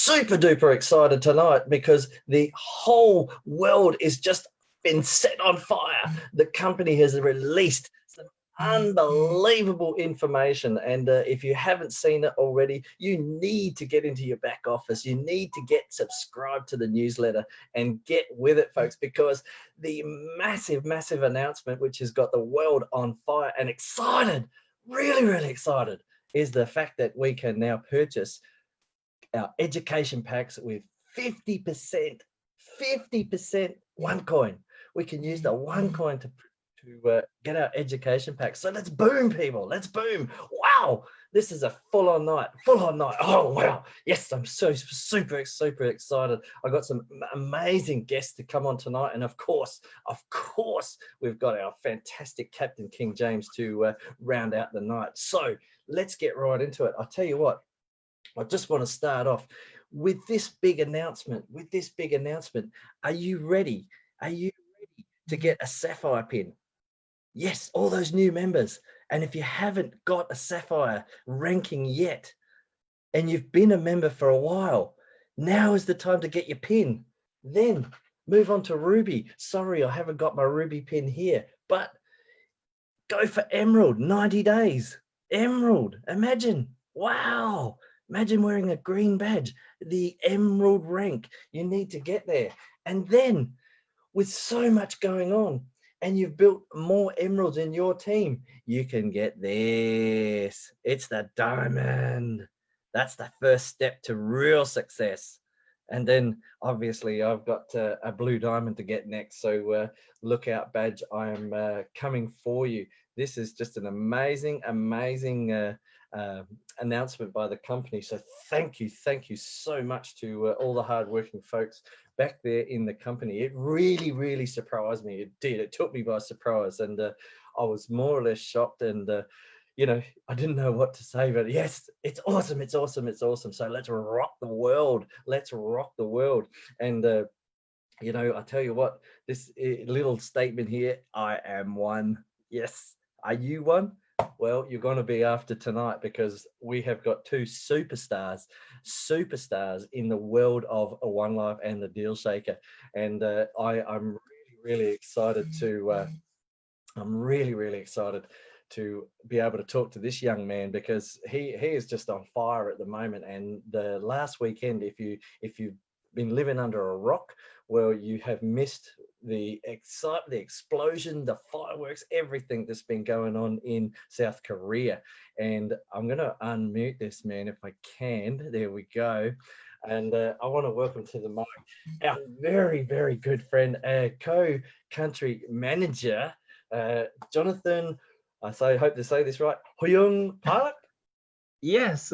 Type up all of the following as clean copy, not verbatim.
super duper excited tonight because the whole world is just been set on fire. The company has released some unbelievable information, and if you haven't seen it already, you need to get into your back office. You need to get subscribed to the newsletter and get with it, folks, because the massive announcement, which has got the world on fire and excited, really excited, is the fact that we can now purchase our education packs with 50% OneCoin. We can use the OneCoin to get our education packs. So let's boom, people. Let's boom. Wow, this is a full-on night. Oh wow, yes, I'm so super excited. I got some amazing guests to come on tonight, and of course we've got our fantastic Captain King Jayms to round out the night. So let's get right into it. I'll tell you what, I just want to start off with this big announcement. Are you ready? Are you ready to get a Sapphire pin? Yes, all those new members. And if you haven't got a Sapphire ranking yet, and you've been a member for a while, now is the time to get your pin. Then move on to Ruby. Sorry, I haven't got my Ruby pin here, but go for Emerald, 90 days. Emerald, imagine, wow. Imagine wearing a green badge, the Emerald rank. You need to get there. And then with so much going on, and you've built more emeralds in your team, you can get this. It's the diamond. That's the first step to real success. And then obviously I've got a blue diamond to get next. So look out, badge. I am coming for you. This is just an amazing announcement by the company. So thank you so much to all the hardworking folks back there in the company. It really surprised me. It did. It took me by surprise, and I was more or less shocked, and you know, I didn't know what to say, but yes, it's awesome. So let's rock the world. And you know, I tell you what, this little statement here, I am one. Yes, are you one? Well, you're going to be after tonight, because we have got two superstars in the world of Onelife and the Deal Shaker. And I'm really excited to I'm really excited to be able to talk to this young man, because he is just on fire at the moment. And the last weekend, if you've been living under a rock, well, you have missed the excitement, the explosion, the fireworks, everything that's been going on in South Korea. And I'm going to unmute this man if I can. There we go. And I want to welcome to the mic our very good friend, co-country manager, Jonathan. I hope to say this right. Huyung Park. Yes.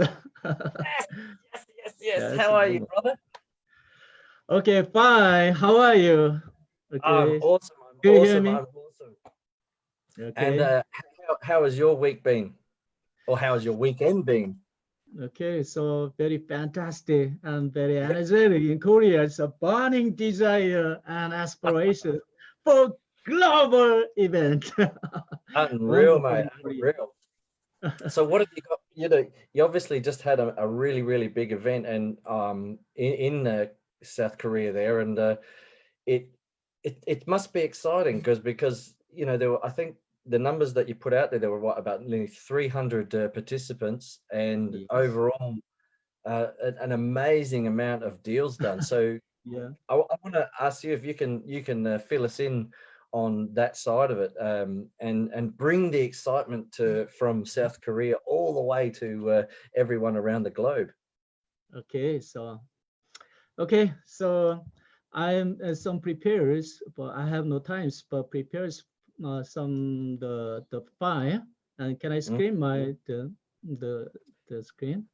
Yes. How are you, brother? Okay, fine. How are you? Okay. I'm awesome. Can you hear me? I'm awesome. Okay. And how has your week been? Or how has your weekend been? Okay, so very fantastic and very energetic. In Korea, it's a burning desire and aspiration for global event. Unreal, mate. Unreal. So what have you got? You know, you obviously just had a really big event, and in South Korea there, and it must be exciting, because you know, there were, I think the numbers that you put out there were what, about nearly 300 participants, and Yes. overall an amazing amount of deals done. So Yeah. I want to ask you if you can fill us in on that side of it, and bring the excitement from South Korea all the way to everyone around the globe. Okay, so I am some prepares, but I have no times. But prepares some the file, and can I screen my the screen?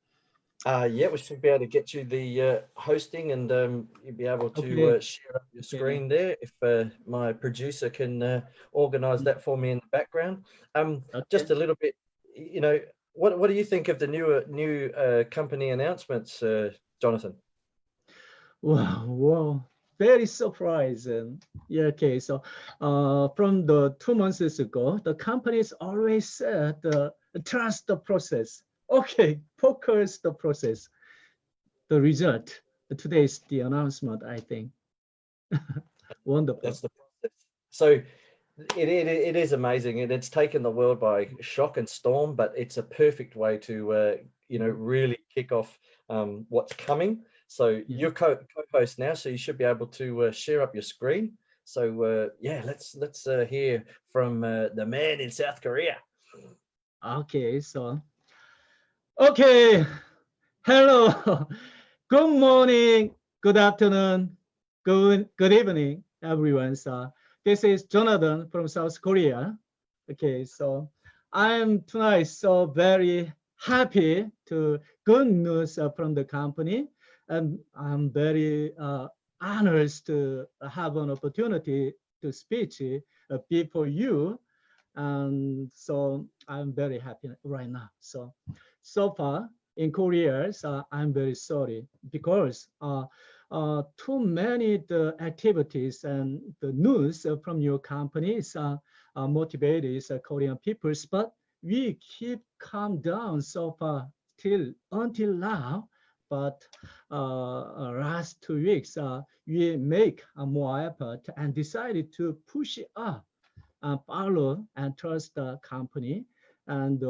Yeah, we should be able to get you the hosting, and you'll be able to share up your screen there. If my producer can organize that for me in the background. Just a little bit, you know, what do you think of the new company announcements, Jonathan? Wow, very surprising. Yeah, okay, so from the 2 months ago, the companies always said trust the process. Okay, focus the process, the result. today's the announcement, I think. Wonderful. That's the process. So it is amazing, and it's taken the world by shock and storm, but it's a perfect way to really kick off what's coming. So Yeah. you're co-host now, so you should be able to share up your screen. So yeah, let's hear from the man in South Korea. Okay, so okay. Hello. Good morning, good afternoon, good evening, everyone. So this is Jonathan from South Korea. Okay, so I'm tonight so very happy to good news from the company, and I'm very honored to have an opportunity to speak before you, and so I'm very happy right now. So far in Korea, so I'm very sorry because too many the activities and the news from your companies motivated Korean peoples, but we keep calm down so far till until now. But last 2 weeks, we make more effort and decided to push it up, follow and trust the company. And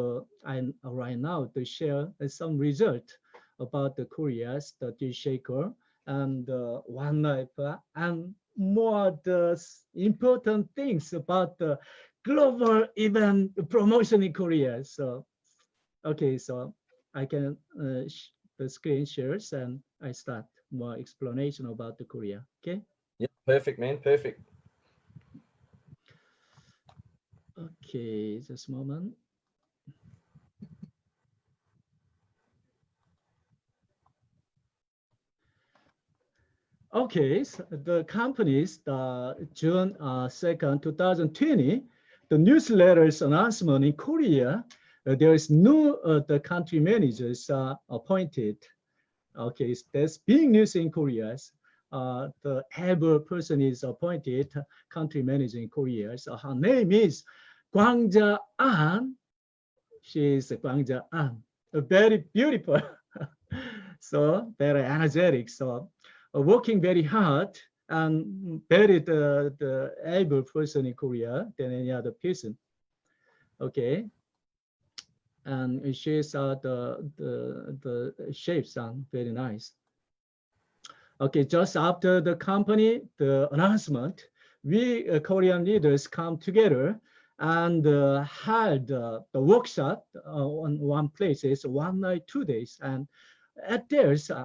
I'm right now to share some result about the Korea's the dish shaker and Onelife, and more the important things about the global event promotion in Korea. So okay, so I can the screen shares and I start more explanation about the Korea. Okay. Yeah, perfect, man, perfect. Okay, just a moment. Okay, so the company's June 2nd, 2020, the newsletter's announcement in Korea, there is no the country managers appointed. Okay, that's being news in Korea. The ever person is appointed country manager in Korea. So her name is Kwang Ja-an. She is Kwang Ja-an, very beautiful. So very energetic. So working very hard and very the able person in Korea than any other person. Okay, and she's the shapes are very nice. Okay, just after the company the announcement, we Korean leaders come together and had the workshop on one place. It's 1 night, 2 days, and at this, we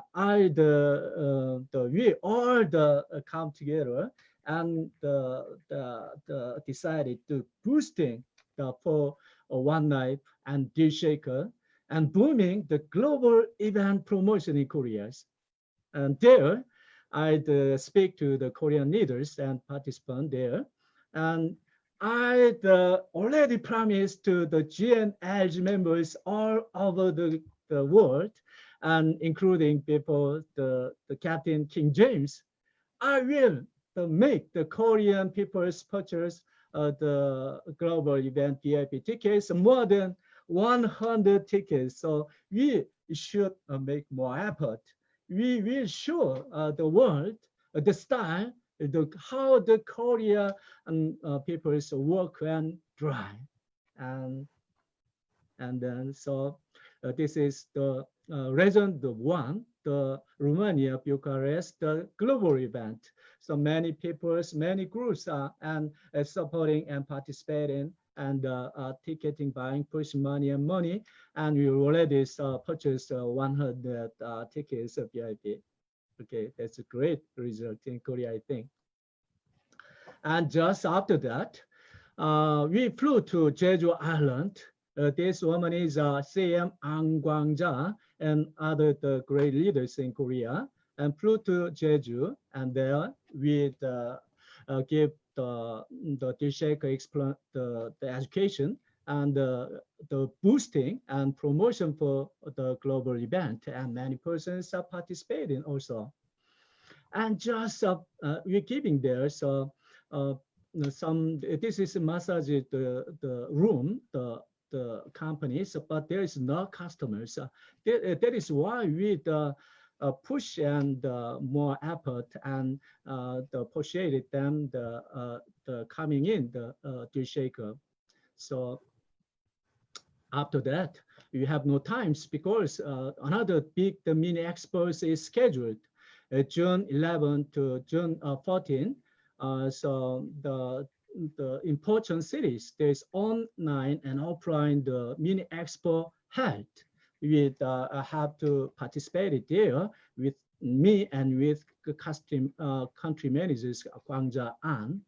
all come together and decided to boosting for 1 night and dish shaker and booming the global event promotion in Korea. And there, I'd speak to the Korean leaders and participants there, and I'd already promised to the GNLG members all over the world, and including people, the Captain King James, I will make the Korean people's purchase the global event VIP tickets more than 100 tickets. So we should make more effort. We will show the world the style, how the Korean people's work and drive. And then so this is the region the one, the Romania Bucharest, the global event. So many peoples, many groups are and supporting and participating and ticketing, buying, push money and money. And we already purchased 100 tickets of VIP. Okay, that's a great result in Korea, I think. And just after that, we flew to Jeju Island. This woman is CM Ang Kwang-ja and other the great leaders in Korea, and flew to Jeju, and there we give the shake explain the education and the boosting and promotion for the global event, and many persons are participating also. And just we're giving there some this is a massage the room the companies, but there is no customers. That is why we push and more effort and persuaded them the coming in the deal shaker. So after that, you have no times because another big the mini expos is scheduled June 11 to June 14. So the important cities, there's online and offline the mini expo held. With have to participate there with me and with the country managers Gwangja An.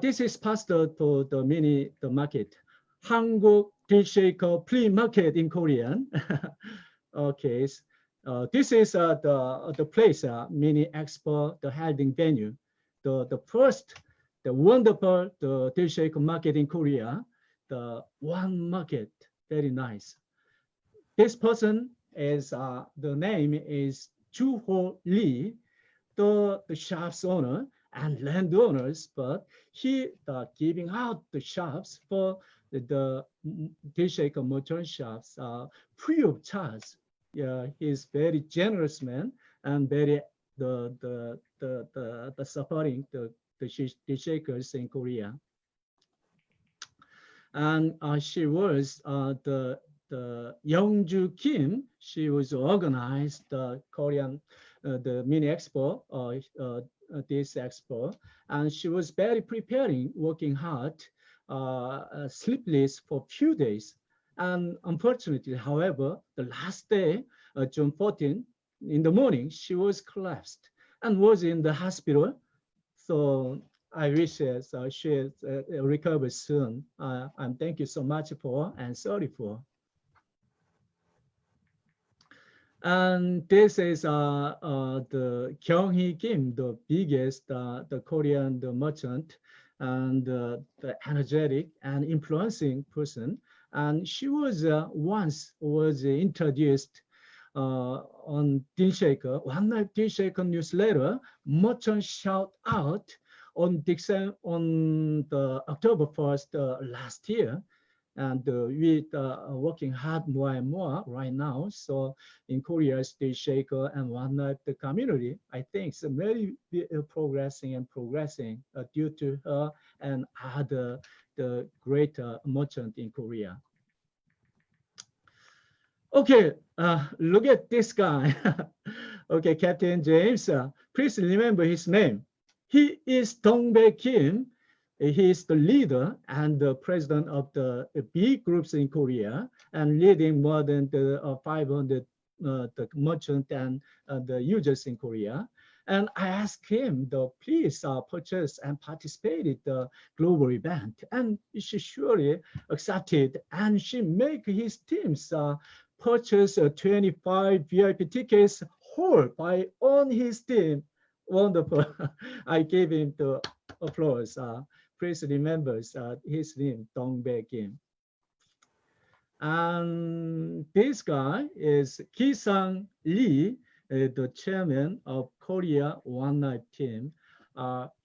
This is past the mini the market. 한국 딜쉐이커 flea market in Korean. Okay, this is the place, mini expo, the holding venue, the first, the wonderful the 딜쉐이커 market in Korea, the one market, very nice. This person is the name is Chu-ho Lee, the shop's owner and landowners, but he giving out the shops for the 딜쉐이커 merchant shops free of charge. Yeah, he's very generous man and very the supporting the 딜쉐이커ers in Korea. And she was the Youngju Kim. She was organized the Korean the mini expo, this expo, and she was very preparing, working hard, sleepless for few days. And unfortunately, however, the last day, June 14, in the morning, she was collapsed and was in the hospital. So I wish she recovers soon. And thank you so much for and sorry for. And this is the Kyung-hee Kim, the biggest the Korean the merchant and the energetic and influencing person. And she was once was introduced on 딜쉐이커, One Life 딜쉐이커 newsletter, merchant shout out on the October 1st last year. And we are working hard more and more right now. So in Korea's 딜쉐이커 and One Life the community, I think it's very progressing due to her and other the great merchant in Korea. Okay, look at this guy. Okay, Captain James, please remember his name. He is Dong-bae Kim. He is the leader and the president of the big groups in Korea and leading more than the 500 the merchant and the users in Korea. And I asked him to please purchase and participate in the global event. And she surely accepted, and she make his teams purchase 25 VIP tickets whole by on his team. Wonderful. I gave him the applause. Please remember his name, Dong-bae Kim. And this guy is Ki-sang Lee, the chairman of Korea One Life team.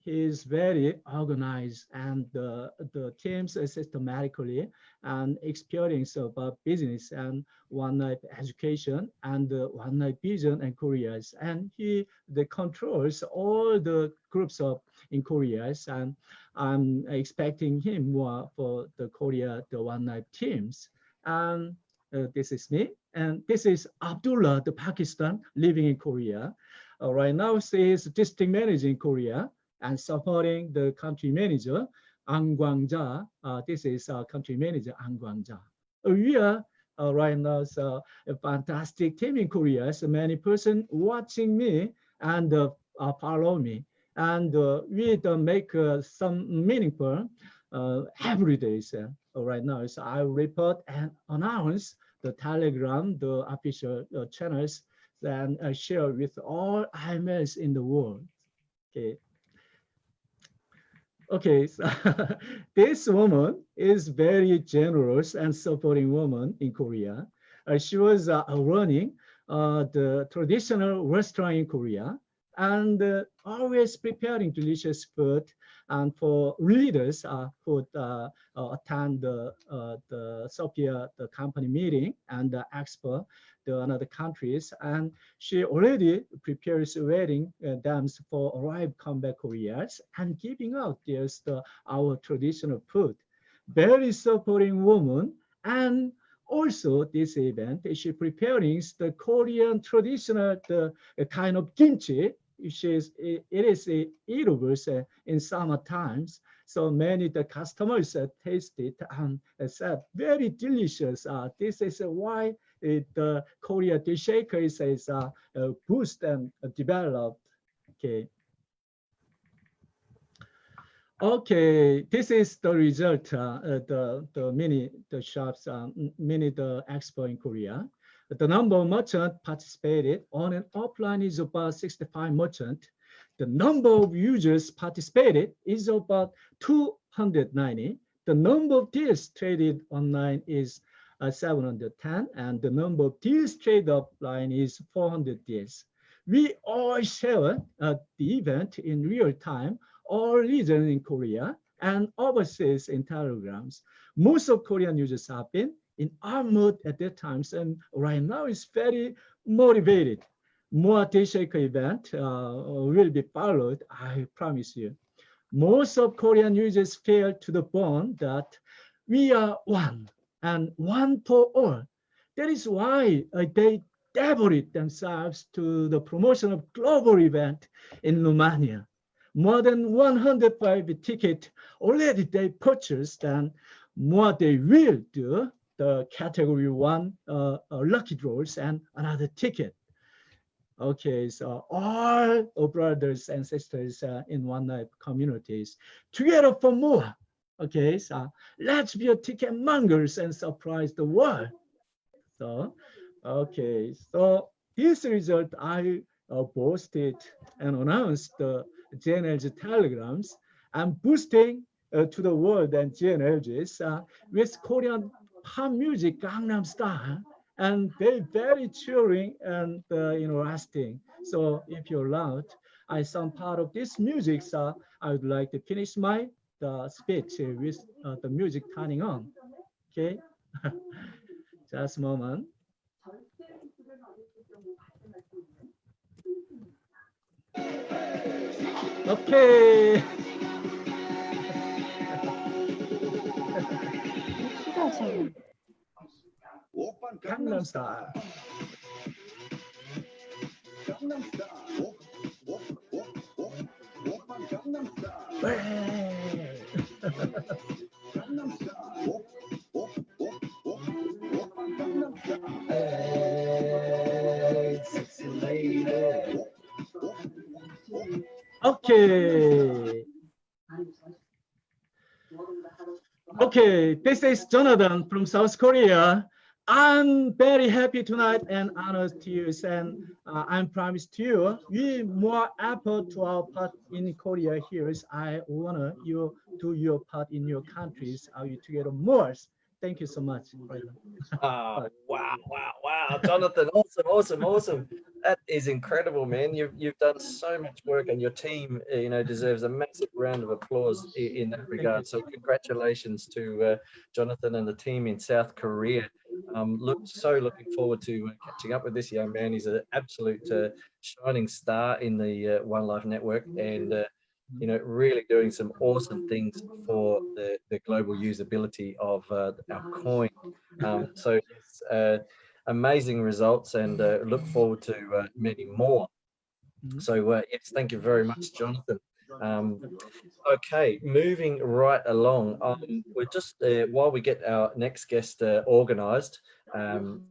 He is very organized and the teams systematically and experience about business and One Life education and One Life vision and Koreas. And he controls all the groups of in Koreas, and I'm expecting him more for the Korea, the One Life teams. And this is me, and this is Abdullah, the Pakistan living in Korea. Right now, he is district manager in Korea and supporting the country manager, Ang Gwang-ja. This is our country manager, Ang Gwang-ja. We are right now a fantastic team in Korea. So many persons watching me and follow me. And we make some meaningful every day. Right now, so I report and announce the Telegram, the official channels, and share with all IMS in the world. Okay. Okay, so this woman is very generous and supporting woman in Korea. She was running the traditional restaurant in Korea, and always preparing delicious food. And for leaders who attend the Sophia, the company meeting and the expo, the another countries, and she already prepares wedding dams for arrive comeback Koreans and giving out there's our traditional food. Very supporting woman, and also this event she preparing the Korean traditional the kind of kimchi, which is it is eatable in summer times. So many the customers taste it and said very delicious. This is why the Korea dish shaker is boost and developed. Okay. Okay, this is the result. The mini the shops, mini the expo in Korea. The number of merchants participated on an offline is about 65 merchants. The number of users participated is about 290. The number of deals traded online is 710, and the number of deals traded offline is 400 deals. We all share the event in real time, all regions in Korea and overseas in telegrams. Most of Korean users have been in our mood at that times, and right now it's very motivated. More Day-Shaker event will be followed, I promise you. Most of Korean users feel to the bone that we are one and one for all. That is why they devoted themselves to the promotion of global event in Romania. More than 105 tickets already they purchased, and more they will do the category one lucky draws and another ticket. Okay, so all our brothers and sisters in One Life communities together for more. Okay, so let's be a ticket mongers and surprise the world. So, okay, so this result I posted and announced the GNLG telegrams and boosting to the world and GNLGs with Korean pop music Gangnam Style, and they very cheering and interesting. So if you're allowed, I some part of this music. So I would like to finish my the speech with the music turning on. Okay, just a moment. Okay. Gangnam Style. Hey. Hey, sexy lady. Okay. Okay, this is Jonathan from South Korea. I'm very happy tonight and honored to you, and I promise to you, we more effort to our part in Korea here is I wanna you do your part in your countries. Are you together more? Thank you so much, brother. Oh, wow, wow, wow, Jonathan, awesome, awesome, awesome. That is incredible, man. You've done so much work, and your team, deserves a massive round of applause in that regard. So congratulations to Jonathan and the team in South Korea. Looking forward to catching up with this young man. He's an absolute shining star in the One Life network, and really doing some awesome things for the global usability of our coin. So yes, amazing results, and look forward to many more. So yes, thank you very much, Jonathan. Um, okay, moving right along. We're just while we get our next guest organised, and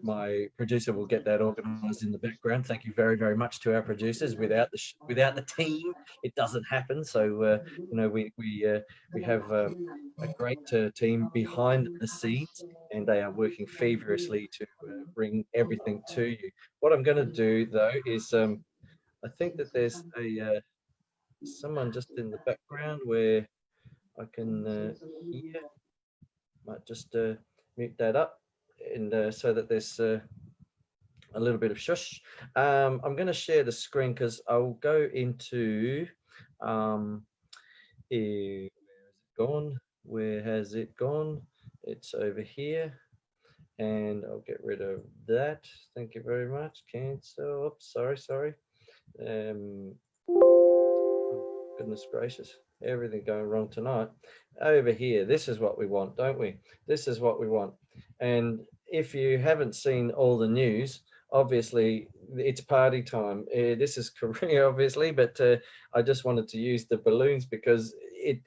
my producer will get that organised in the background. Thank you very, very much to our producers. Without the team, it doesn't happen. So we have a great team behind the scenes, and they are working feverishly to bring everything to you. What I'm going to do though is I think that there's a someone just in the background where I can hear. Might just mute that up, and so that there's a little bit of shush. I'm going to share the screen because I'll go into where has it gone? Where has it gone? It's over here, and I'll get rid of that. Thank you very much. Cancel. Oops, sorry. Um, oh, goodness gracious, everything going wrong tonight. Over here, this is what we want, don't we? This is what we want. And if you haven't seen all the news, obviously it's party time. This is Korea, obviously, but I just wanted to use the balloons because it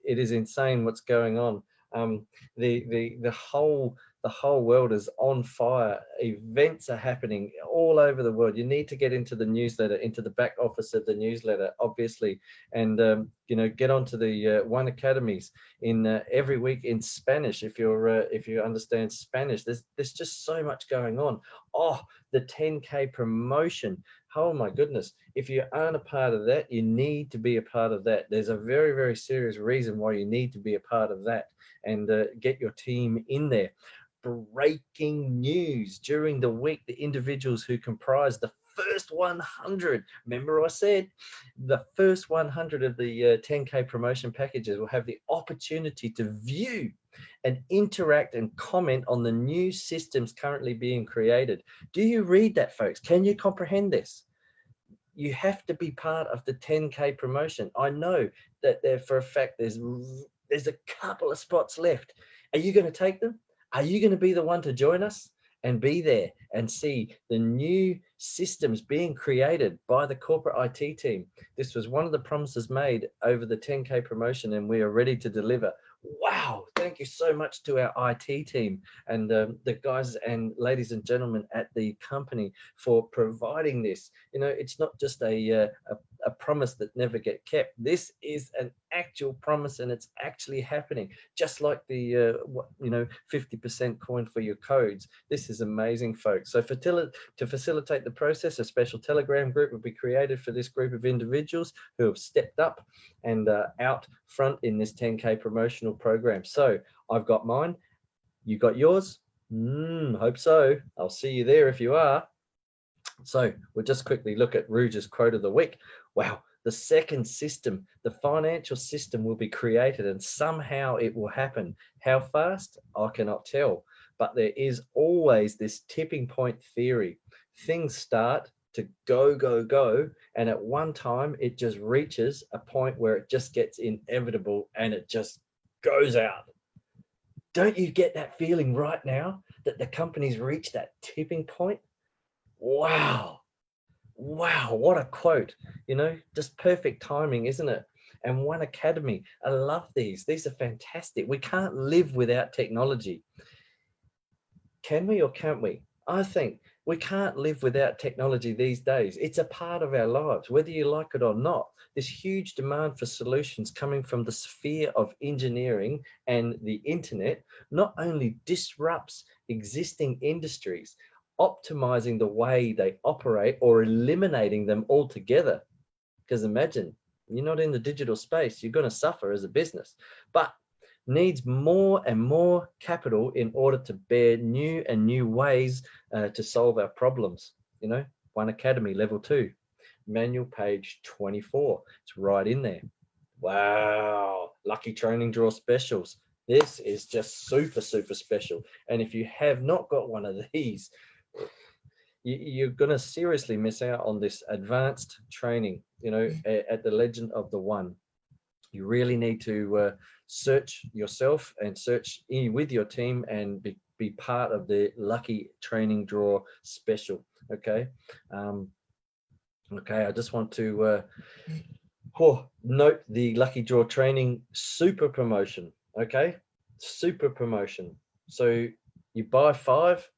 is insane what's going on. Um, the whole world is on fire. Events are happening all over the world. You need to get into the newsletter, into the back office of the newsletter, obviously, and get onto the One Academies in every week in Spanish. If you understand Spanish, there's just so much going on. Oh, the 10K promotion. Oh my goodness. If you aren't a part of that, you need to be a part of that. There's a very, very serious reason why you need to be a part of that, and get your team in there. Breaking news during the week, the individuals who comprise the first 100, remember I said the first 100 of the 10K promotion packages will have the opportunity to view and interact and comment on the new systems currently being created. Do you read that, folks? Can you comprehend this? You have to be part of the 10K promotion. I know that there for a fact there's a couple of spots left. Are you going to take them? Are you going to be the one to join us and be there and see the new systems being created by the corporate IT team? This was one of the promises made over the 10K promotion, and we are ready to deliver. Wow, thank you so much to our IT team and the guys and ladies and gentlemen at the company for providing this. You know, it's not just a promise that never get kept. This is an actual promise, and it's actually happening, just like the 50% coin for your codes. This is amazing, folks. So to facilitate the process, a special Telegram group will be created for this group of individuals who have stepped up and out front in this 10K promotional program. So I've got mine, you got yours. Hope so. I'll see you there if you are. So we'll just quickly look at Rouge's quote of the week. Wow, the second system, the financial system, will be created, and somehow it will happen. How fast? I cannot tell. But there is always this tipping point theory. Things start to go, and at one time it just reaches a point where it just gets inevitable and it just goes out. Don't you get that feeling right now that the company's reached that tipping point? Wow, what a quote. Just perfect timing, isn't it? And One Academy, I love these are fantastic. We can't live without technology. Can we or can't we? I think we can't live without technology these days. It's a part of our lives, whether you like it or not. This huge demand for solutions coming from the sphere of engineering and the internet not only disrupts existing industries, optimizing the way they operate or eliminating them altogether. Because imagine, you're not in the digital space, you're going to suffer as a business. But needs more and more capital in order to bear new and new ways to solve our problems. One Academy level 2, manual page 24. It's right in there. Wow, lucky training draw specials. This is just super special. And if you have not got one of these, you're going to seriously miss out on this advanced training, at the Legend of the One. You really need to search yourself and search with your team and be part of the lucky training draw special. Okay. I just want to note the lucky draw training super promotion. Okay, super promotion. So you buy 5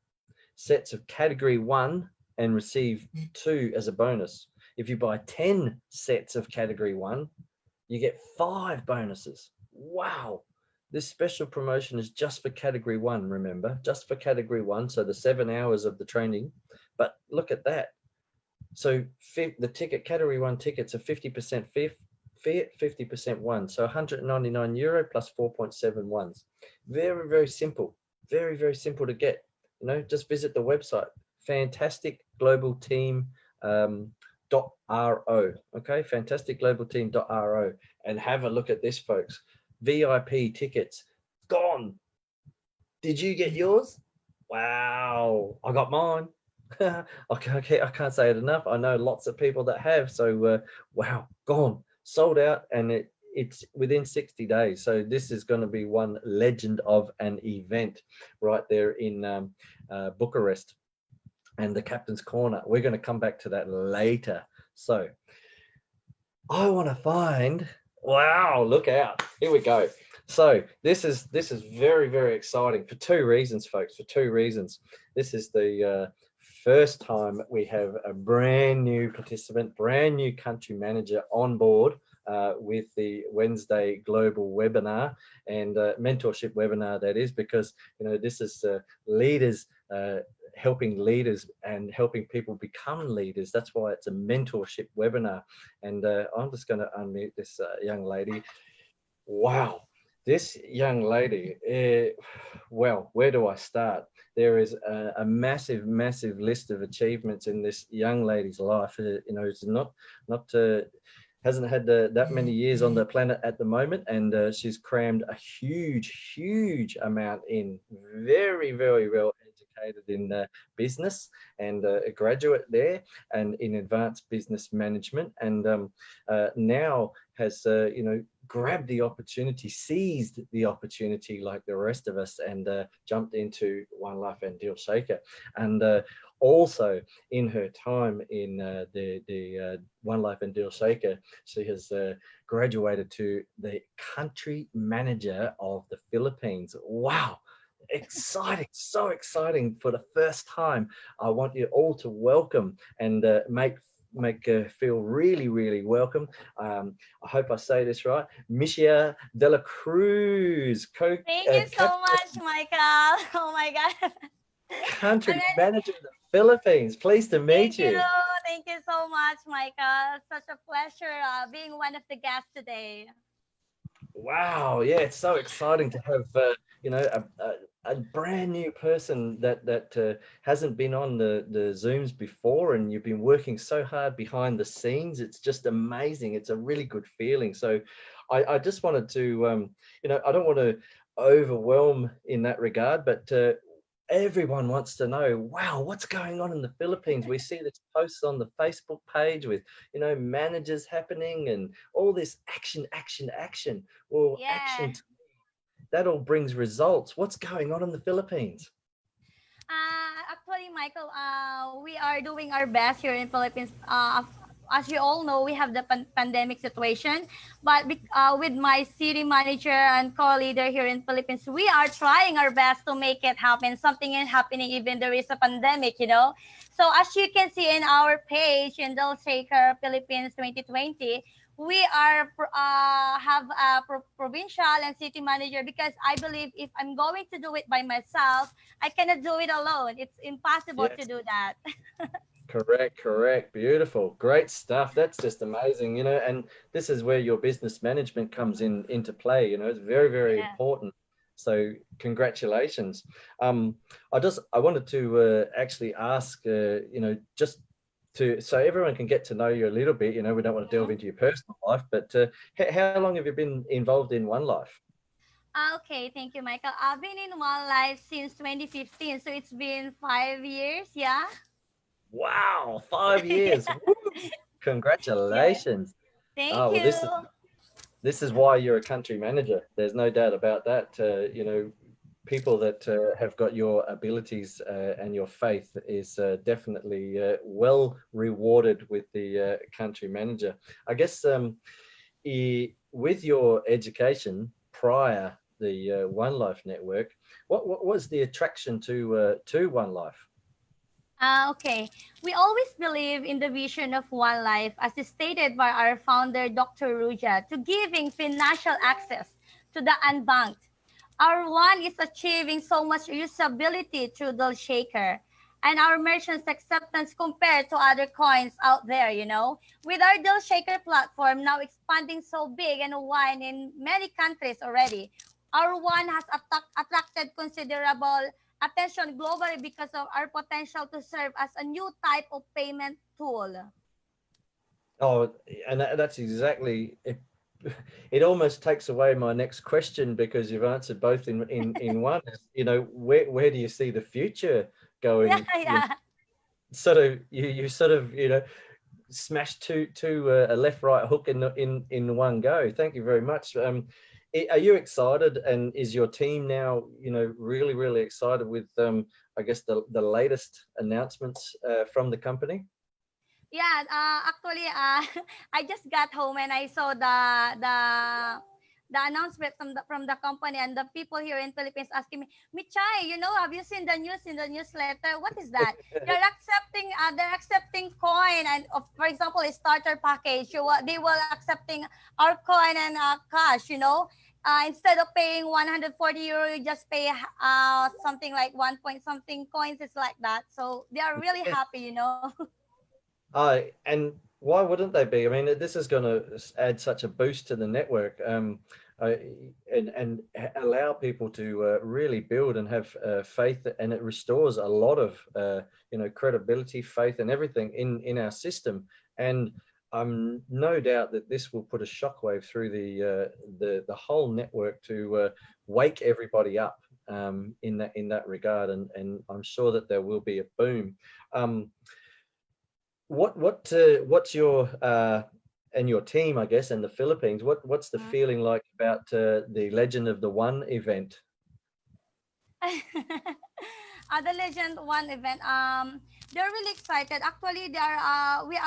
sets of category 1 and receive 2 as a bonus. If you buy 10 sets of category 1, you get 5 bonuses. Wow. This special promotion is just for category 1, remember, just for category 1. So the 7 hours of the training. But look at that. So the category 1 tickets are 50% Fiat, 50% one. So €199 plus 4.71. Very, very simple. Very, very simple to get. Just visit the website, fantastic global team .ro. Okay, fantastic global team .ro, and have a look at this, folks. VIP tickets gone. Did you get yours? Wow, I got mine. I can't say it enough. I know lots of people that have. So wow, gone, sold out, and it's within 60 days. So this is going to be one legend of an event right there in Bucharest, and the Captain's Corner. We're going to come back to that later. So I want to find. Wow, look out! Here we go. So this is very, very exciting for two reasons, folks. For two reasons. This is the first time we have a brand new participant, brand new country manager on board with the Wednesday Global Webinar and mentorship webinar. That is because this is leaders. Helping leaders and helping people become leaders. That's why it's a mentorship webinar. And I'm just going to unmute this young lady. Wow, this young lady, well, where do I start? There is a massive, massive list of achievements in this young lady's life. It's not hasn't had that many years on the planet at the moment, and she's crammed a huge amount in. Very, very well educated in business, and a graduate there, and in advanced business management, and now has grabbed the opportunity, seized the opportunity like the rest of us, and jumped into Onelife and Deal Shaker. And also in her time in the Onelife and Deal Shaker, she has graduated to the country manager of the Philippines. Wow, exciting, so exciting. For the first time, I want you all to welcome and make her feel really, really welcome. I hope I say this right. Michia de la Cruz. Thank you so much, Michael. Oh my God. Country manager of the Philippines. Pleased to meet you. Thank you so much, Michael. Such a pleasure being one of the guests today. Wow, yeah, it's so exciting to have a brand new person that hasn't been on the Zooms before, and you've been working so hard behind the scenes. It's just amazing. It's a really good feeling. So I just wanted to I don't want to overwhelm in that regard, but everyone wants to know, wow, what's going on in the Philippines? We see this posts on the Facebook page with, managers happening and all this action. Well, Yeah. action, that all brings results. What's going on in the Philippines? Actually, Michael, we are doing our best here in Philippines. As you all know, we have the pandemic situation, but with my city manager and co-leader here in Philippines, we are trying our best to make it happen. Something is happening even there is a pandemic, So as you can see in our page in Del Shaker Philippines 2020, we are have a provincial and city manager, because I believe if I'm going to do it by myself, I cannot do it alone. It's impossible to do that. Correct. Beautiful. Great stuff. That's just amazing, and this is where your business management comes into play. It's very, very important. So congratulations. I wanted to actually ask, just so everyone can get to know you a little bit. We don't want to delve into your personal life, but how long have you been involved in Onelife? Okay, thank you, Michael. I've been in Onelife since 2015, so it's been 5 years. Yeah. Wow, 5 years. Congratulations. Thank you. Well, this is why you're a country manager. There's no doubt about that. People that have got your abilities and your faith is definitely well rewarded with the country manager. I guess with your education prior the Onelife network, what was the attraction to Onelife? Okay. We always believe in the vision of Onelife, as stated by our founder, Dr. Ruja, to giving financial access to the unbanked. Our one is achieving so much usability through the shaker, and our merchants acceptance compared to other coins out there, With our Deal Shaker platform now expanding so big and wide in many countries already, our one has attracted considerable attention globally because of our potential to serve as a new type of payment tool. Oh, and that's exactly it. It almost takes away my next question because you've answered both in one. You know, where do you see the future Yeah, going? You know, yeah. sort of you sort of smash two a left right hook in one go. Thank you very much. Are you excited, and is your team now really excited with I guess the latest announcements from the company? Yeah, actually, I just got home and I saw the announcement from the company, and the people here in Philippines asking me, Michai, have you seen the news in the newsletter? What is that? They're accepting coin, and for example, a starter package. They will accepting our coin and cash. Instead of paying 140 euro, you just pay something like 1 point something coins. It's like that. So they are really Yeah. happy. And why wouldn't they be? I mean, this is going to add such a boost to the network, and allow people to really build and have faith, and it restores a lot of credibility, faith, and everything in our system. And I'm no doubt that this will put a shockwave through the whole network to wake everybody up in that regard, and I'm sure that there will be a boom. Um, what's your and your team, I guess, and the Philippines? What's the Mm. feeling like about the Legend of the One event? The Legend One event. They're really excited. Actually, they are. We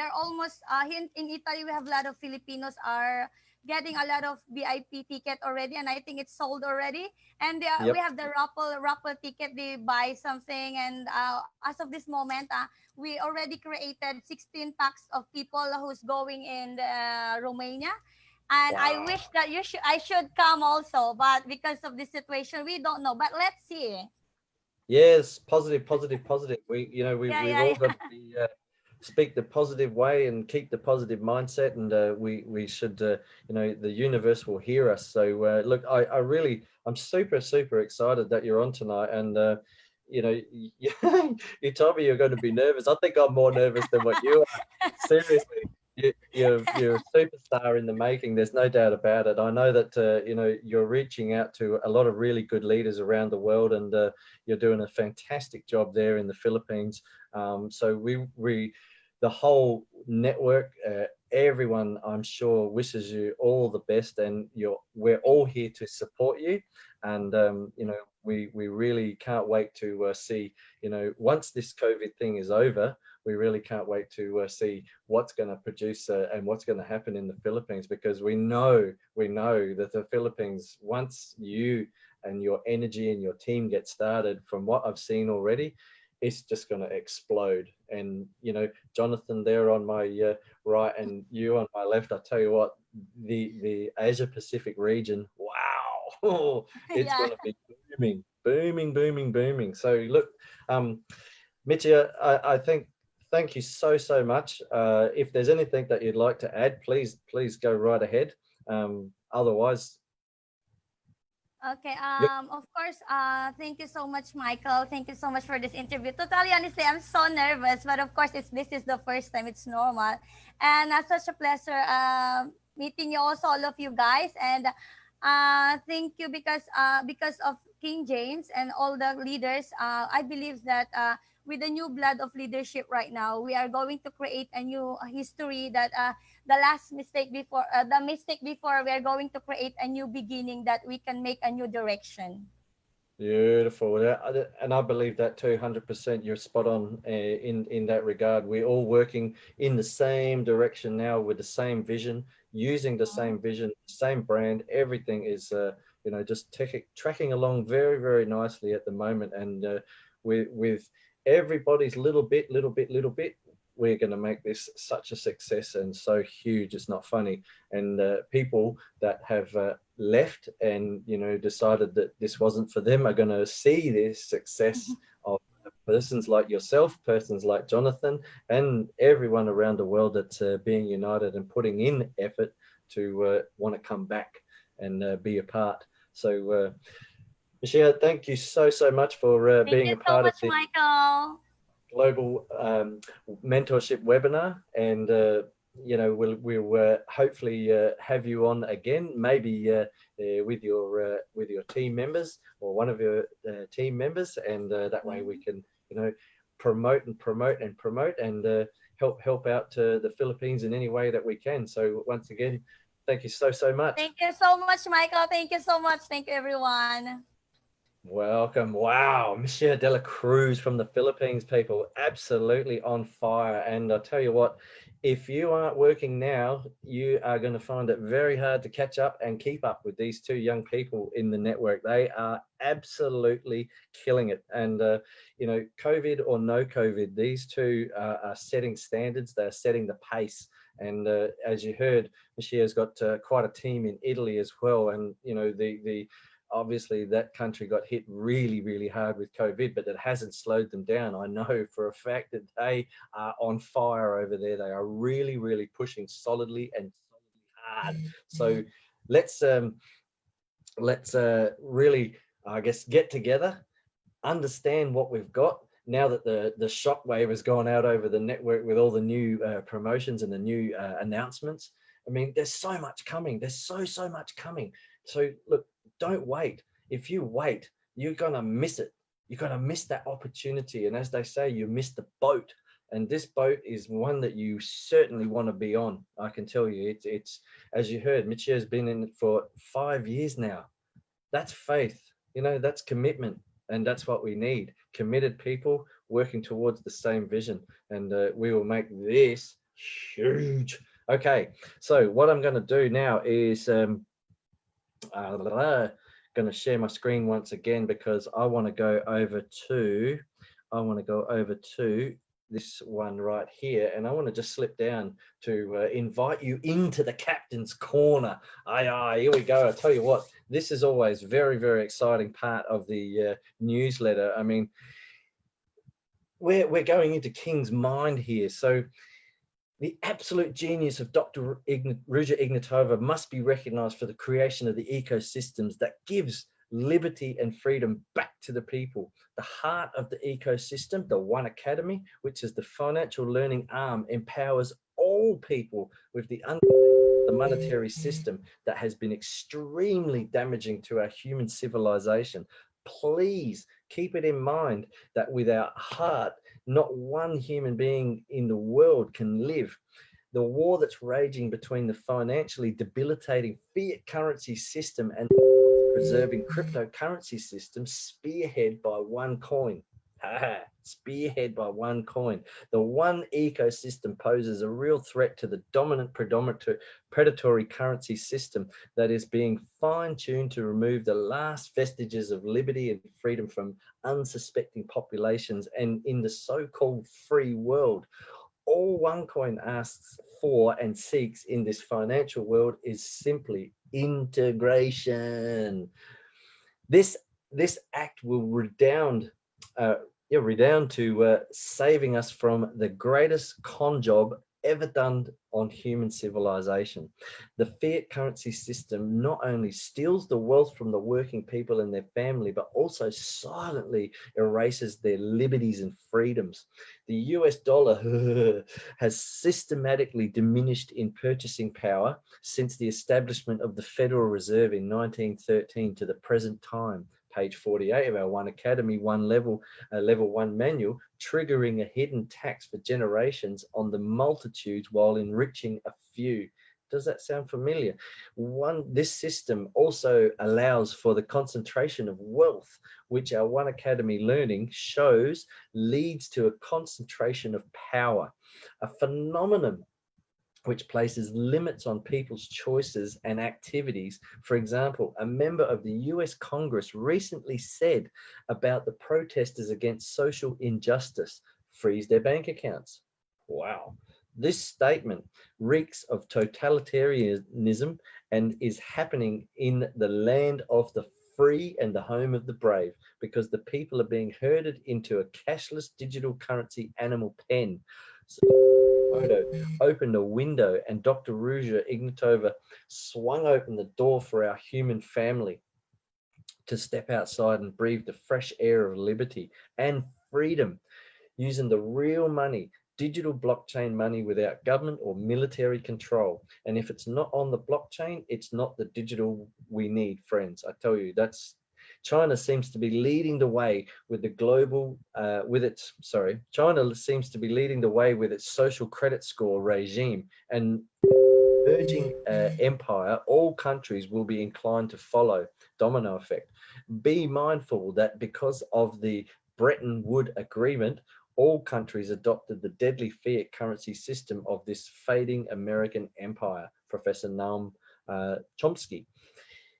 are almost in Italy. We have a lot of Filipinos are getting a lot of VIP ticket already, and I think it's sold already. And we Yep. have the raffle ticket. They buy something, and as of this moment, we already created 16 packs of people who's going in Romania, and I Wow. wish that I should come also, but because of this situation, we don't know. But let's see. Yes, positive, positive, positive. Yeah, We've yeah, all got yeah. to be speak the positive way and keep the positive mindset, and we should the universe will hear us. So look, I'm super excited that you're on tonight, and you told me you're going to be nervous. I think I'm more nervous than what you are. Seriously, you're a superstar in the making. There's no doubt about it. I know that you're reaching out to a lot of really good leaders around the world, and you're doing a fantastic job there in the Philippines. So the whole network, everyone, I'm sure, wishes you all the best, and we're Thank all here to support you. And we really can't wait to see, once this COVID thing is over, we really can't wait to see what's going to produce and what's going to happen in the Philippines, because we know that the Philippines, once you and your energy and your team get started, from what I've seen already, it's just going to explode. And Jonathan there on my right, and you on my left, I tell you what, the Asia Pacific region, wow, it's yeah. going to be booming. So look, Mitya, I think, thank you so much. If there's anything that you'd like to add, please go right ahead. Otherwise, Okay. yep. Of course. Thank you so much, Michael. Thank you so much for this interview. Totally, honestly, I'm so nervous, but of course, this is the first time. It's normal, and such a pleasure meeting you also, all of you guys, and thank you because of King James and all the leaders. I believe that with the new blood of leadership right now, we are going to create a new history that the mistake before, we are going to create a new beginning that we can make a new direction. Beautiful. Yeah, and I believe that too, 100%. You're spot on in that regard. We're all working in the same direction now, with the same vision, using the same vision, same brand. Everything is, just tracking along very nicely at the moment. And with everybody's little bit, we're going to make this such a success and so huge. It's not funny. And people that have left and decided that this wasn't for them are going to see this success of persons like yourself, persons like Jonathan, and everyone around the world that's being united and putting in effort to want to come back and be a part. So Michelle, thank you so much for Thank being you a so part of much, this Michael. global mentorship webinar, and you know, we'll hopefully have you on again, maybe with your team members or one of your team members, and that way we can, you know, promote and help out the Philippines in any way that we can. So once again, thank you so much. Thank you so much, Michael. Thank you so much. Thank you, everyone. Welcome. Wow. Michelle de la Cruz from the Philippines, people. Absolutely on fire. And I'll tell you what, if you aren't working now, you are going to find it very hard to catch up and keep up with these two young people in the network. They are absolutely killing it. And, you know, COVID or no COVID, these two are setting standards. They're setting the pace. And as you heard, Michelle's got quite a team in Italy as well. And, you know, obviously that country got hit really hard with COVID, but it hasn't slowed them down. I know for a fact that they are on fire over there. They are really pushing solidly and hard. So let's really, I guess, get together, understand what we've got now that the shockwave has gone out over the network with all the new promotions and the new announcements. I mean, there's so much coming. There's so much coming. So look, don't wait. If you wait, you're gonna miss it. You're gonna miss that opportunity. And as they say, you miss the boat. And this boat is one that you certainly want to be on. I can tell you, it's as you heard, Mitchie has been in it for 5 years now. That's faith, you know, that's commitment, and that's what we need. Committed people working towards the same vision, and we will make this huge. Okay, so what I'm going to do now is going to share my screen once again, because I want to go over to this one right here, and I want to just slip down to invite you into the captain's corner. Here we go. I tell you what, this is always very exciting part of the newsletter. I mean, we're going into King's mind here. So the absolute genius of Dr. Ruja Ignatova must be recognized for the creation of the ecosystems that gives liberty and freedom back to the people. The heart of the ecosystem, the One Academy, which is the financial learning arm, empowers all people with the monetary system that has been extremely damaging to our human civilization. Please keep it in mind that without heart, not one human being in the world can live. The war that's raging between the financially debilitating fiat currency system and preserving cryptocurrency system, spearhead by one coin. Spearhead by one coin. The one ecosystem poses a real threat to the dominant predatory currency system that is being fine-tuned to remove the last vestiges of liberty and freedom from unsuspecting populations. And in the so-called free world, all OneCoin asks for and seeks in this financial world is simply integration. This act will redound to saving us from the greatest con job ever done on human civilization. The fiat currency system not only steals the wealth from the working people and their family, but also silently erases their liberties and freedoms. The US dollar has systematically diminished in purchasing power since the establishment of the Federal Reserve in 1913 to the present time. Page 48 of our One Academy, level 1 manual, triggering a hidden tax for generations on the multitudes while enriching a few. Does that sound familiar? This system also allows for the concentration of wealth, which our One Academy learning shows leads to a concentration of power, a phenomenon which places limits on people's choices and activities. For example, a member of the US Congress recently said about the protesters against social injustice, freeze their bank accounts. Wow. This statement reeks of totalitarianism and is happening in the land of the free and the home of the brave, because the people are being herded into a cashless digital currency animal pen. So opened a window and Dr. Ruja Ignatova swung open the door for our human family. to step outside and breathe the fresh air of liberty and freedom using the real money, digital blockchain money without government or military control. And if it's not on the blockchain, it's not the digital we need, friends. I tell you, China seems to be leading the way with the global, China seems to be leading the way with its social credit score regime and emerging empire. All countries will be inclined to follow. Domino effect. Be mindful that because of the Bretton Woods Agreement, all countries adopted the deadly fiat currency system of this fading American empire, Professor Noam Chomsky.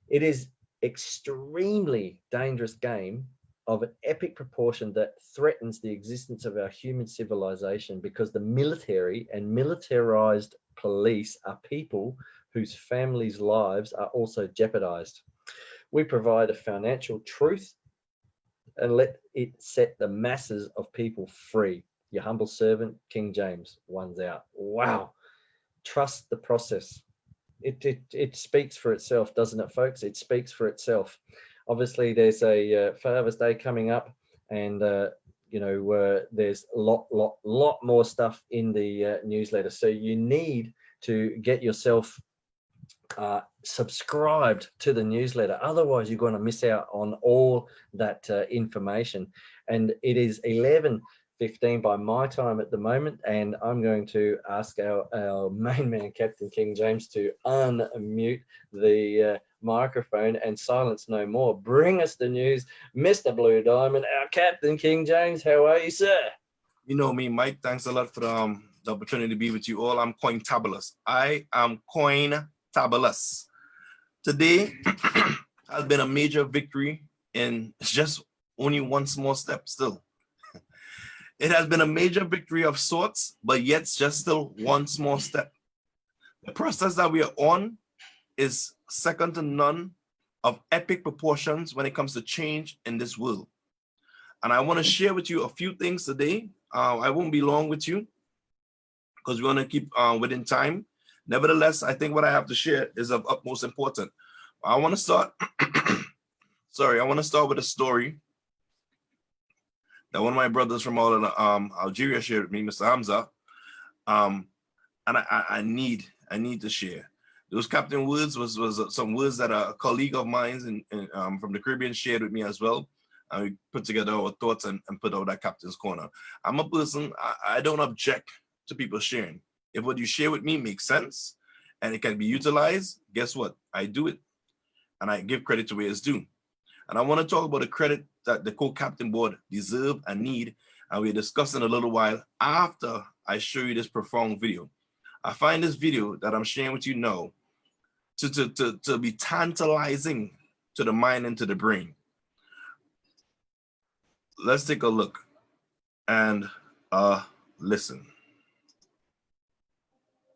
It is extremely dangerous game of an epic proportion that threatens the existence of our human civilization because the military and militarized police are people whose families' lives are also jeopardized. We provide a financial truth and let it set the masses of people free. Your humble servant, King James, one's out. Wow. Trust the process. It speaks for itself, doesn't it, folks? It speaks for itself. Obviously, there's a Father's Day coming up, and there's a lot more stuff in the newsletter. So you need to get yourself subscribed to the newsletter, otherwise you're going to miss out on all that information. And it is 11:15 by my time at the moment, and I'm going to ask our main man, Captain King James, to unmute the microphone and silence no more. Bring us the news, Mr. Blue Diamond, our Captain King James. How are you, sir? You know me, Mike. Thanks a lot for the opportunity to be with you all. I'm Cointabulous. I am Cointabulous. Today has been a major victory, and it's just only one small step still. It has been a major victory of sorts, but yet it's just still one small step. The process that we are on is second to none, of epic proportions when it comes to change in this world. And I want to share with you a few things today. I won't be long with you because we want to keep within time. Nevertheless, I think what I have to share is of utmost importance. I want to start, I want to start with a story that one of my brothers from Algeria shared with me, Mr. Hamza, and I need to share. Those Captain words was some words that a colleague of mine from the Caribbean shared with me as well. And we put together our thoughts and put out that Captain's Corner. I'm a person, I don't object to people sharing. If what you share with me makes sense and it can be utilized, guess what? I do it. And I give credit to where it's due. And I want to talk about the credit that the co-captain board deserve and need. And we're discussing a little while after I show you this profound video. I find this video that I'm sharing with you now to be tantalizing to the mind and to the brain. Let's take a look and listen.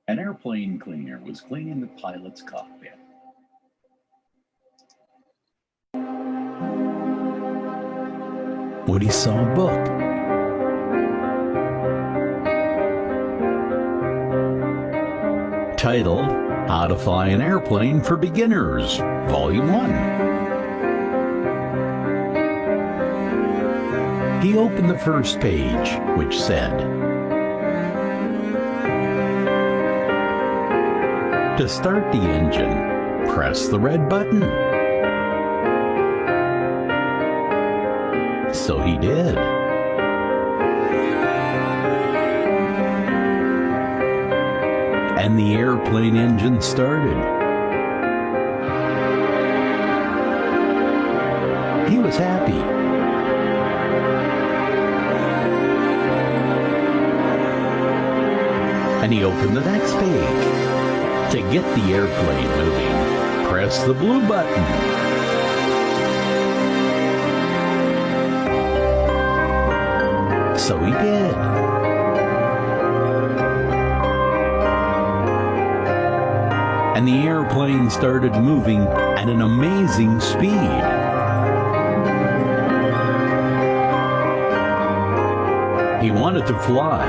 An airplane cleaner was cleaning the pilot's cockpit. When he saw a book. Titled, How to Fly an Airplane for Beginners, Volume 1. He opened the first page, which said, to start the engine, press the red button. So he did. And the airplane engine started. He was happy. And he opened the next page. To get the airplane moving, press the blue button. So he did. And the airplane started moving at an amazing speed. He wanted to fly.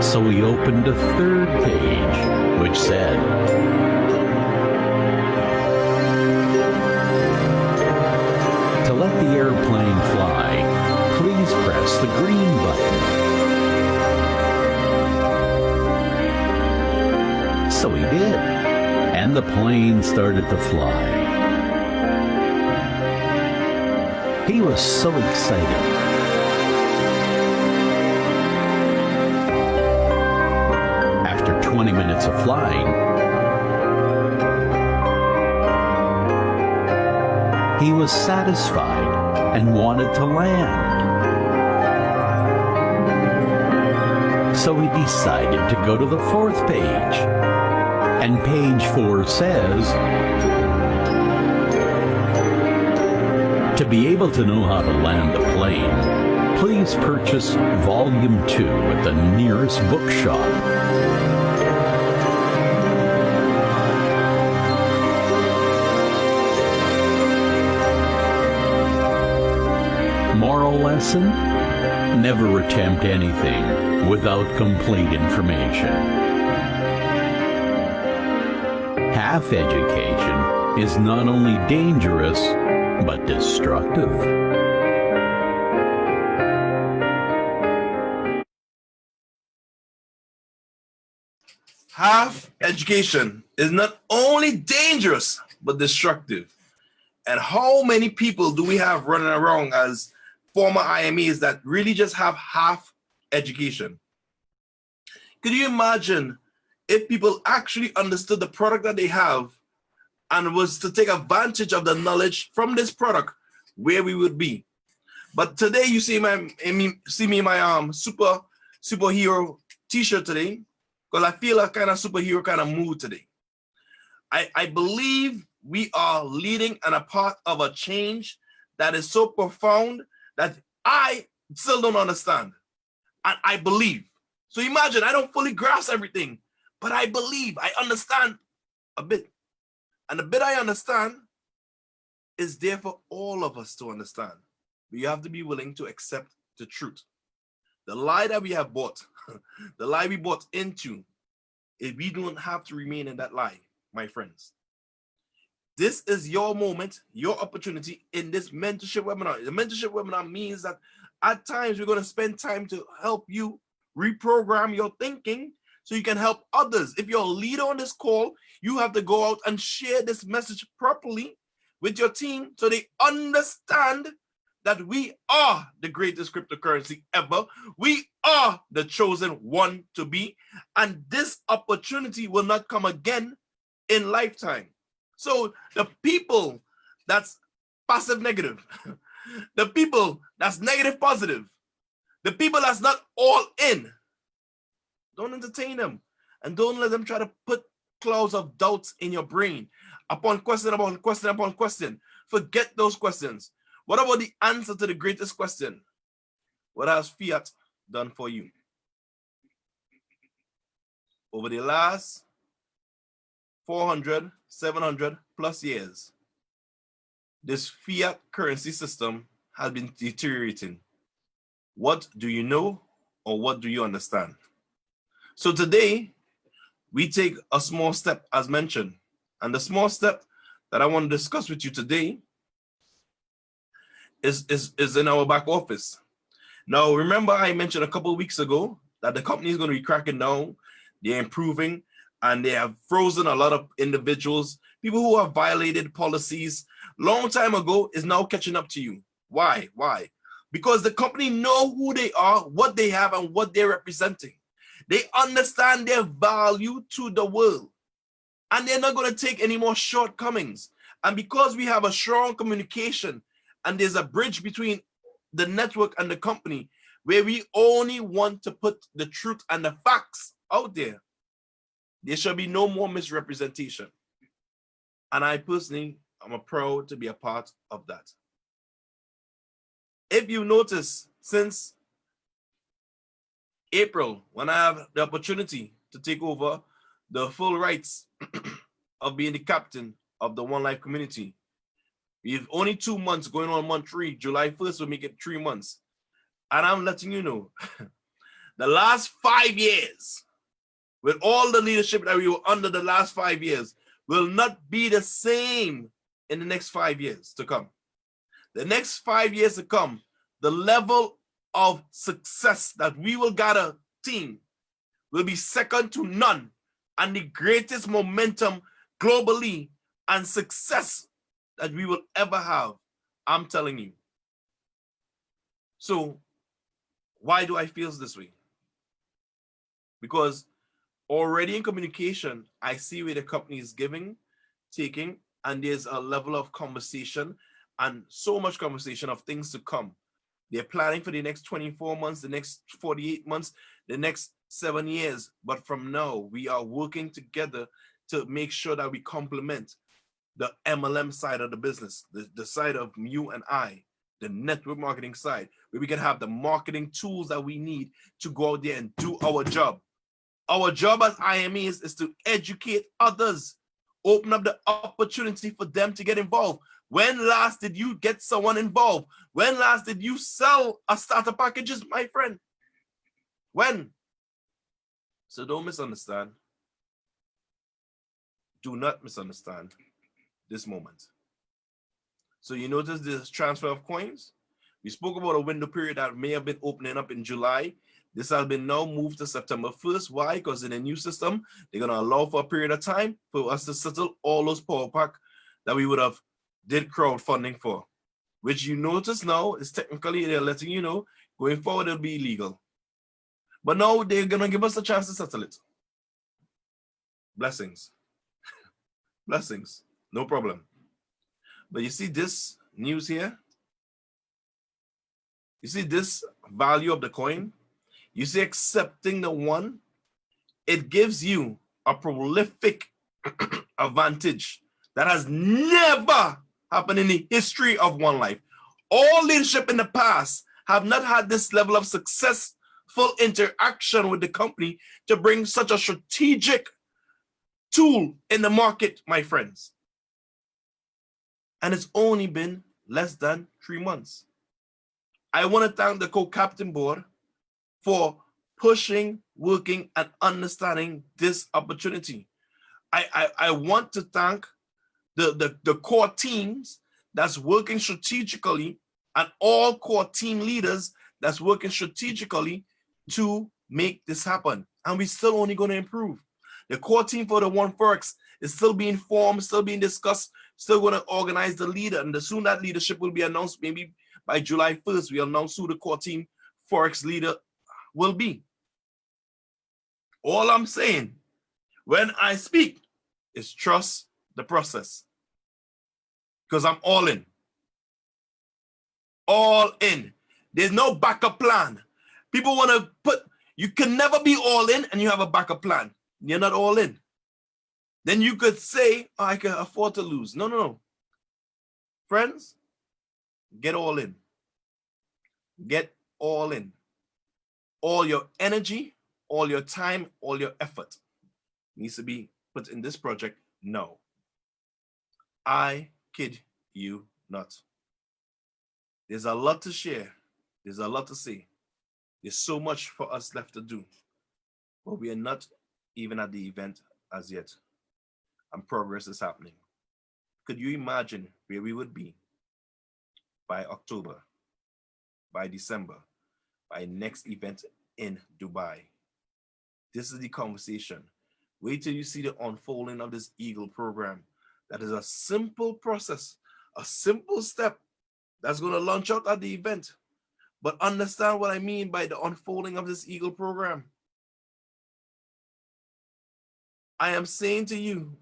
So So he opened a third page, which said, "To let the airplane fly, please press the green button." So he did, and the plane started to fly. He was so excited. After 20 minutes of flying, he was satisfied and wanted to land. So he decided to go to the fourth page. And page 4 says, "To be able to know how to land a plane, please purchase Volume 2 at the nearest bookshop." Moral lesson? Never attempt anything without complete information. Half education is not only dangerous, but destructive. Half education is not only dangerous, but destructive. And how many people do we have running around as former IMEs that really just have half education? Could you imagine if people actually understood the product that they have and was to take advantage of the knowledge from this product, where we would be? But today you see me in my superhero t-shirt today, because I feel a kind of superhero kind of mood today. I believe we are leading and a part of a change that is so profound that I still don't understand. And I believe. So imagine, I don't fully grasp everything, but I believe, I understand a bit. And the bit I understand is there for all of us to understand. We have to be willing to accept the truth. The lie that we have bought, the lie we bought into, if we don't have to remain in that lie, my friends. This is your moment, your opportunity in this mentorship webinar. The mentorship webinar means that at times we're going to spend time to help you reprogram your thinking so you can help others. If you're a leader on this call, you have to go out and share this message properly with your team so they understand that we are the greatest cryptocurrency ever. We are the chosen one to be, and this opportunity will not come again in lifetime. So the people that's passive negative, the people that's negative positive, the people that's not all in, don't entertain them, and don't let them try to put clouds of doubts in your brain upon question upon question upon question. Forget those questions. What about the answer to the greatest question? What has fiat done for you? Over the last 400, 700 plus years, this fiat currency system has been deteriorating. What do you know, or what do you understand? So today, we take a small step as mentioned. And the small step that I want to discuss with you today is in our back office. Now, remember I mentioned a couple of weeks ago that the company is going to be cracking down, they're improving, and they have frozen a lot of individuals, people who have violated policies long time ago is now catching up to you. Why? Why? Because the company know who they are, what they have, and what they're representing. They understand their value to the world, and they're not going to take any more shortcomings. And because we have a strong communication and there's a bridge between the network and the company where we only want to put the truth and the facts out there, there shall be no more misrepresentation. And I personally am proud to be a part of that. If you notice, since April, when I have the opportunity to take over the full rights of being the captain of the Onelife community, we have only 2 months going on month 3. July 1st will make it 3 months. And I'm letting you know The last 5 years, with all the leadership that we were under the last 5 years, will not be the same in the next 5 years to come. The next 5 years to come, the level of success that we will gather team will be second to none, and the greatest momentum globally and success that we will ever have. I'm telling you. So why do I feel this way? Because already in communication, I see where the company is giving, taking, and there's a level of conversation and so much conversation of things to come. They're planning for the next 24 months, the next 48 months, the next 7 years. But from now, we are working together to make sure that we complement the MLM side of the business, the side of you and I, the network marketing side, where we can have the marketing tools that we need to go out there and do our job. Our job as IMEs is to educate others, open up the opportunity for them to get involved. When last did you get someone involved? When last did you sell a starter packages, my friend? When? So don't misunderstand. Do not misunderstand this moment. So you notice this transfer of coins? We spoke about a window period that may have been opening up in July. This has been now moved to September 1st. Why? Because in the new system, they're going to allow for a period of time for us to settle all those power pack that we would have did crowdfunding for, which you notice now is technically they're letting you know going forward it'll be illegal. But now they're going to give us a chance to settle it. Blessings. Blessings. No problem. But you see this news here? You see this value of the coin? You see accepting the one? It gives you a prolific advantage that has never happened in the history of Onelife. All leadership in the past have not had this level of successful interaction with the company to bring such a strategic tool in the market, my friends. And it's only been less than 3 months. I want to thank the co-captain board for pushing, working, and understanding this opportunity. I want to thank the core teams that's working strategically and all core team leaders that's working strategically to make this happen. And we're still only going to improve. The core team for the One Forex is still being formed, still being discussed, still going to organize the leader. And soon that leadership will be announced. Maybe by July 1st, we'll announce who the core team Forex leader will be. All I'm saying when I speak is trust the process, because I'm all in. All in. There's no backup plan. People want to put, you can never be all in and you have a backup plan. You're not all in. Then you could say, oh, I can afford to lose. No, no, no. Friends, get all in. Get all in. All your energy, all your time, all your effort needs to be put in this project now. I kid you not. There's a lot to share. There's a lot to say. There's so much for us left to do. But we are not even at the event as yet. And progress is happening. Could you imagine where we would be by October, by December, by next event in Dubai? This is the conversation. Wait till you see the unfolding of this Eagle program. That is a simple process, a simple step that's going to launch out at the event. But understand what I mean by the unfolding of this Eagle program. I am saying to you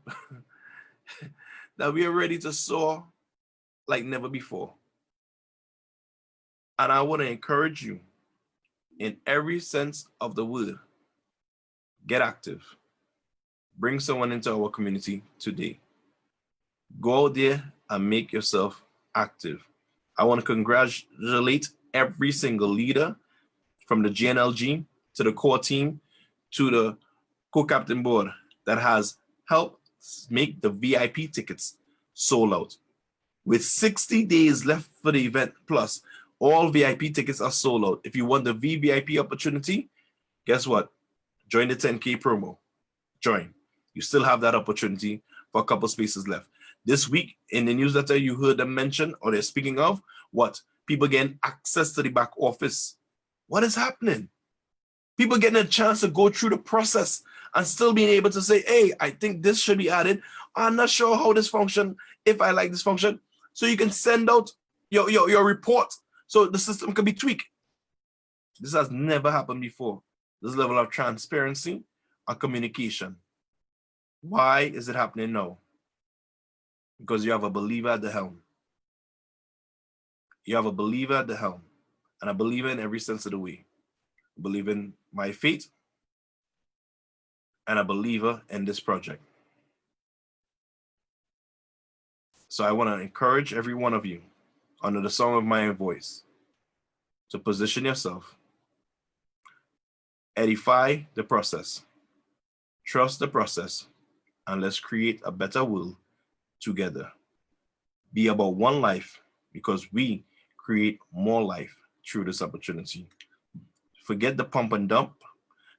that we are ready to soar like never before. And I want to encourage you in every sense of the word. Get active. Bring someone into our community today. Go out there and make yourself active. I want to congratulate every single leader from the GNLG to the core team to the co-captain board that has helped make the VIP tickets sold out. With 60 days left for the event plus, all VIP tickets are sold out. If you want the VVIP opportunity, guess what? Join the 10K promo. Join. You still have that opportunity for a couple spaces left. This week in the newsletter, you heard them mention, or they're speaking of, what? People getting access to the back office. What is happening? People getting a chance to go through the process and still being able to say, hey, I think this should be added. I'm not sure how this function, if I like this function. So you can send out your report so the system can be tweaked. This has never happened before. This level of transparency and communication. Why is it happening now? Because you have a believer at the helm. You have a believer at the helm, and a believer in every sense of the way. I believe in my faith, and a believer in this project. So I want to encourage every one of you, under the sound of my voice, to position yourself, edify the process, trust the process, and let's create a better world together. Be about one life, because we create more life through this opportunity. Forget the pump and dump.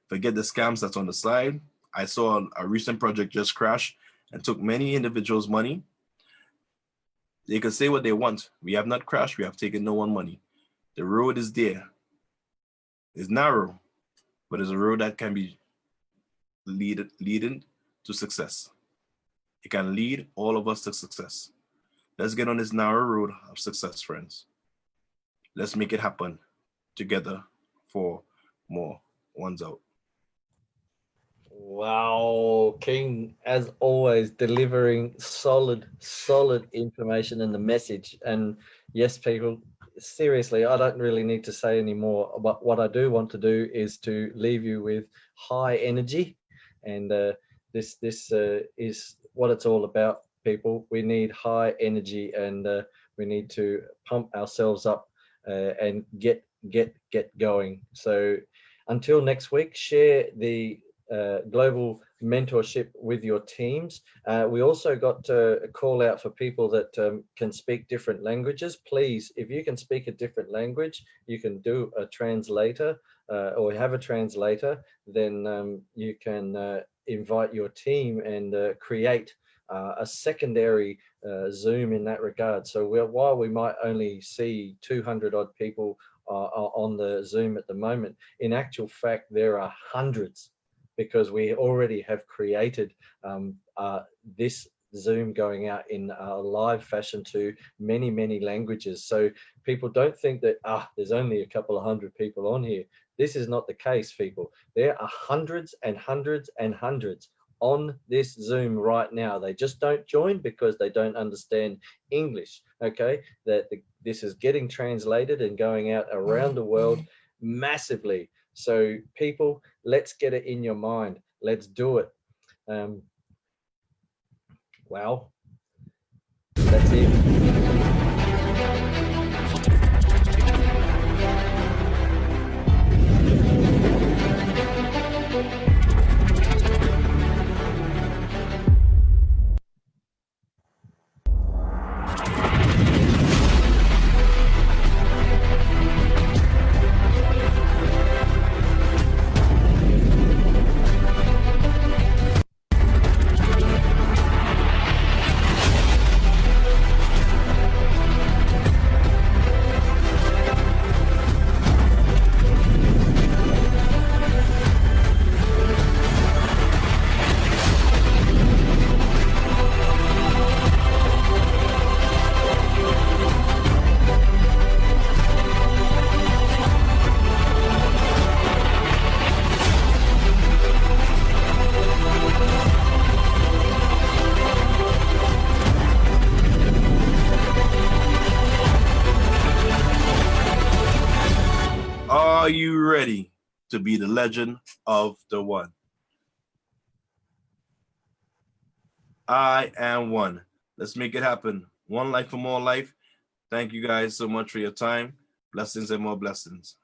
Forget the scams that's on the side. I saw a recent project just crash and took many individuals' money. They can say what they want. We have not crashed. We have taken no one money. The road is there. It's narrow, but it's a road that can be leading to success. It can lead all of us to success. Let's get on this narrow road of success, friends. Let's make it happen together for more. One's out. Wow, King, as always, delivering solid information and the message. And yes, people, seriously, I don't really need to say any more. But what I do want to do is to leave you with high energy, and this is what it's all about, people. We need high energy, and we need to pump ourselves up and get going. So until next week, share the global mentorship with your teams. We also got a call out for people that can speak different languages. Please, if you can speak a different language, you can do a translator or have a translator, then you can invite your team and create a secondary Zoom in that regard. So while we might only see 200 odd people on the Zoom at the moment, in actual fact, there are hundreds, because we already have created this Zoom going out in a live fashion to many languages. So people don't think that there's only a couple of hundred people on here. This is not the case, people. There are hundreds and hundreds and hundreds on this Zoom right now. They just don't join because they don't understand English. Okay, this is getting translated and going out around the world massively. So people, let's get it in your mind. Let's do it. Wow, that's it. Are you ready to be the legend of the one? I am one. Let's make it happen. One life for more life. Thank you guys so much for your time. Blessings and more blessings.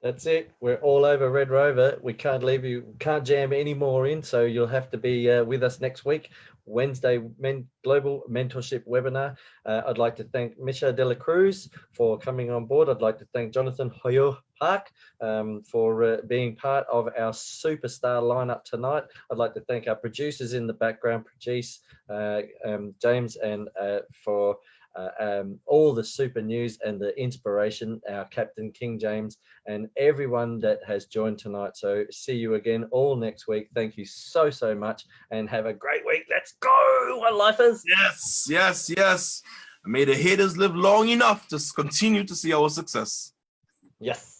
That's it. We're all over Red Rover. We can't leave you, can't jam any more in. So you'll have to be with us next week, Wednesday Global Mentorship Webinar. I'd like to thank Misha De La Cruz for coming on board. I'd like to thank Jonathan Hoyo Park for being part of our superstar lineup tonight. I'd like to thank our producers in the background, Jayms, and for all the super news and the inspiration, our Captain King Jayms, and everyone that has joined tonight. So see you again all next week. Thank you so much, and have a great week. Let's go, Onelifers. Yes, yes, yes. May the haters live long enough to continue to see our success. Yes.